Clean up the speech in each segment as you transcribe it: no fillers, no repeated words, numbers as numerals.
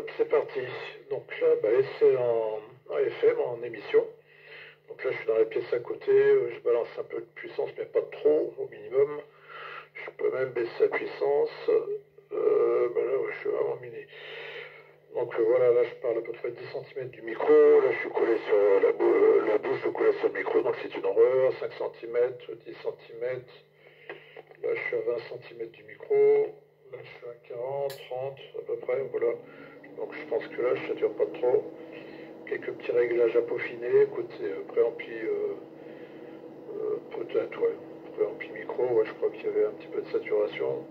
hop, c'est parti. Donc là, c'est en FM, en émission. Donc là, je suis dans la pièce à côté, je balance un peu de puissance, mais pas trop, au minimum. Je peux même baisser la puissance. Là, ouais, je suis vraiment mini. Donc voilà, là, je parle à peu près 10 cm du micro. Là, je suis collé sur la bouche, je collé sur le micro, donc c'est une horreur. 5 cm, 10 cm. Là, je suis à 20 cm du micro. Là, je suis à 40, 30 à peu près, voilà. Donc je pense que là, je ne sature pas trop. Quelques petits réglages à peaufiner. Côté préampli, peut-être, ouais. Préampli micro, ouais, je crois qu'il y avait un petit peu de saturation.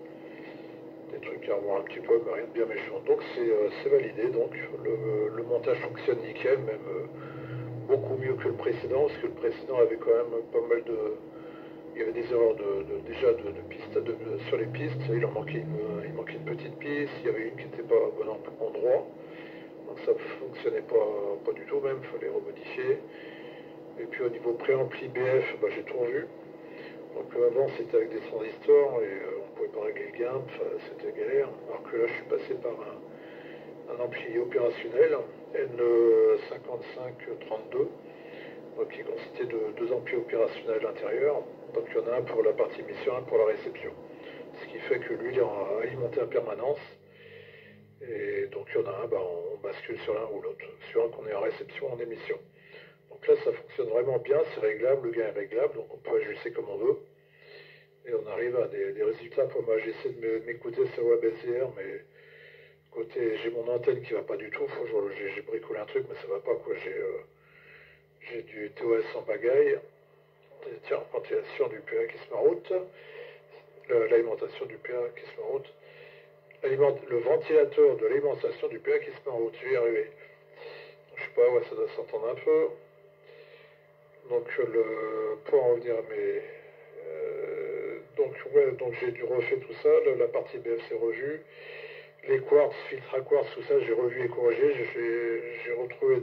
Des trucs à revoir un petit peu, mais rien de bien méchant. Donc c'est validé, donc le montage fonctionne nickel, même beaucoup mieux que le précédent, parce que le précédent avait quand même pas mal de... Il y avait des erreurs déjà de pistes sur les pistes, il manquait une petite piste, il y avait une qui n'était pas au bon endroit, donc ça fonctionnait pas du tout même, il fallait remodifier. Et puis au niveau préampli BF, j'ai tout revu. Donc avant c'était avec des transistors et on ne pouvait pas régler le gain, c'était galère. Alors que là je suis passé par un ampli opérationnel N5532, donc qui consistait de deux amplis opérationnels à l'intérieur. Donc il y en a un pour la partie émission, un pour la réception. Ce qui fait que lui il est alimenté en permanence. Et donc il y en a un, on bascule sur l'un ou l'autre, sur un qu'on est en réception ou en émission. Donc là ça fonctionne vraiment bien, c'est réglable, le gain est réglable, donc on peut ajuster comme on veut. Et on arrive à des résultats. Pour moi, j'essaie de m'écouter sur WebSR, mais côté, j'ai mon antenne qui va pas du tout. J'ai bricolé un truc, mais ça va pas quoi. J'ai du TOS en pagaille. Tiens, ventilation du PA qui se maroute. L'alimentation du PA qui se maroute. Le ventilateur de l'alimentation du PA qui se maroute. Je vais y arriver. Je sais pas, ouais, ça doit s'entendre un peu. Donc, pour en revenir à mes... donc j'ai dû refaire tout ça. La partie BF c'est revue. Les quartz, filtres à quartz, tout ça, j'ai revu et corrigé. J'ai retrouvé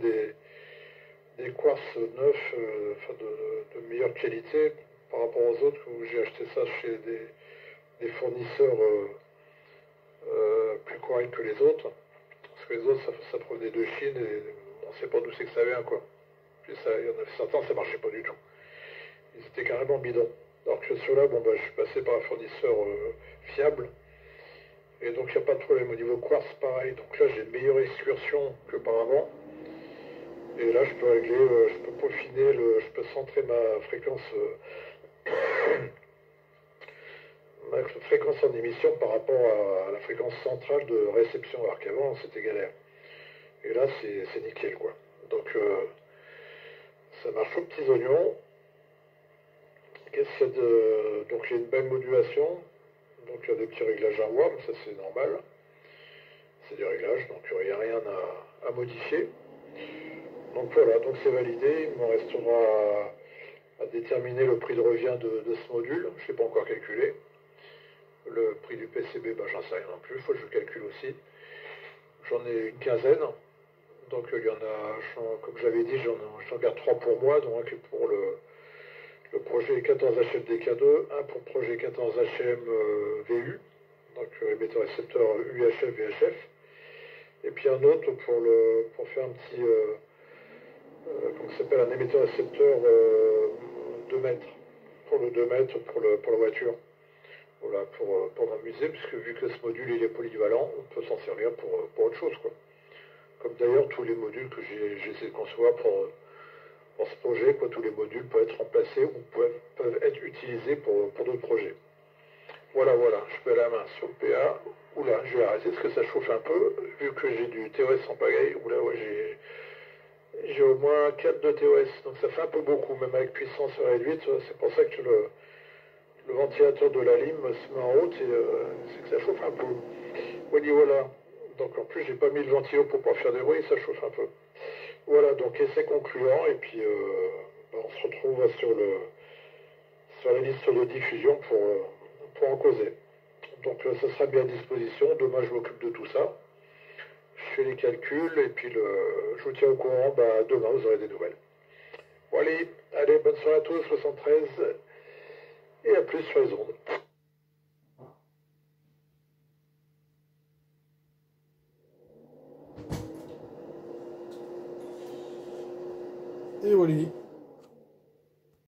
des quartz neufs, de meilleure qualité par rapport aux autres, où j'ai acheté ça chez des fournisseurs plus corrects que les autres. Parce que les autres, ça provenait de Chine et on ne sait pas d'où c'est que ça vient, quoi. Puis ça, il y en avait certains, ça marchait pas du tout. Ils étaient carrément bidons. Alors que ceux-là, je suis passé par un fournisseur fiable. Et donc il n'y a pas de problème. Au niveau quartz, pareil. Donc là, j'ai une meilleure excursion qu'auparavant. Et là, je peux régler, je peux peaufiner, je peux centrer ma fréquence, ma fréquence en émission par rapport à la fréquence centrale de réception. Alors qu'avant, c'était galère. Et là, c'est nickel, quoi. Donc, ça marche aux petits oignons. Donc, il y a une belle modulation. Donc, il y a des petits réglages à voir, mais ça, c'est normal. C'est des réglages, donc il n'y a rien à modifier. Donc voilà, donc c'est validé. Il me restera à déterminer le prix de revient de ce module. Je ne sais pas encore calculé. Le prix du PCB, j'en sais rien non plus. Il faut que je calcule aussi. J'en ai une quinzaine. Donc il y en a, comme j'avais dit, j'en garde 3 pour moi. Donc pour le projet 14HFDK2, un pour le projet 14HM VU, donc émetteur récepteur UHF VHF. Et puis un autre pour faire un petit, comment ça s'appelle, un émetteur récepteur 2 mètres. Pour le 2 mètres pour la voiture. Voilà, pour m'amuser, puisque vu que ce module il est polyvalent, on peut s'en servir pour autre chose, quoi. Comme d'ailleurs tous les modules que j'ai essayé de concevoir pour ce projet, quoi, tous les modules peuvent être remplacés ou peuvent être utilisés pour d'autres projets. Voilà, je peux aller la main sur le PA. Oula, je vais arrêter parce que ça chauffe un peu, vu que j'ai du TOS en pagaille. Oula, ouais, j'ai au moins 4 de TOS, donc ça fait un peu beaucoup, même avec puissance réduite. C'est pour ça que le ventilateur de la lime se met en route et c'est que ça chauffe un peu. Voilà. Donc en plus, j'ai pas mis le ventilo pour pas faire de bruit, ça chauffe un peu. Voilà, donc essai concluant, et puis on se retrouve sur la liste de diffusion pour en causer. Donc ça sera bien à disposition. Demain, je m'occupe de tout ça. Je fais les calculs, et puis je vous tiens au courant. Demain, vous aurez des nouvelles. Bon, allez, bonne soirée à tous, 73, et à plus sur les ondes. Et voilà.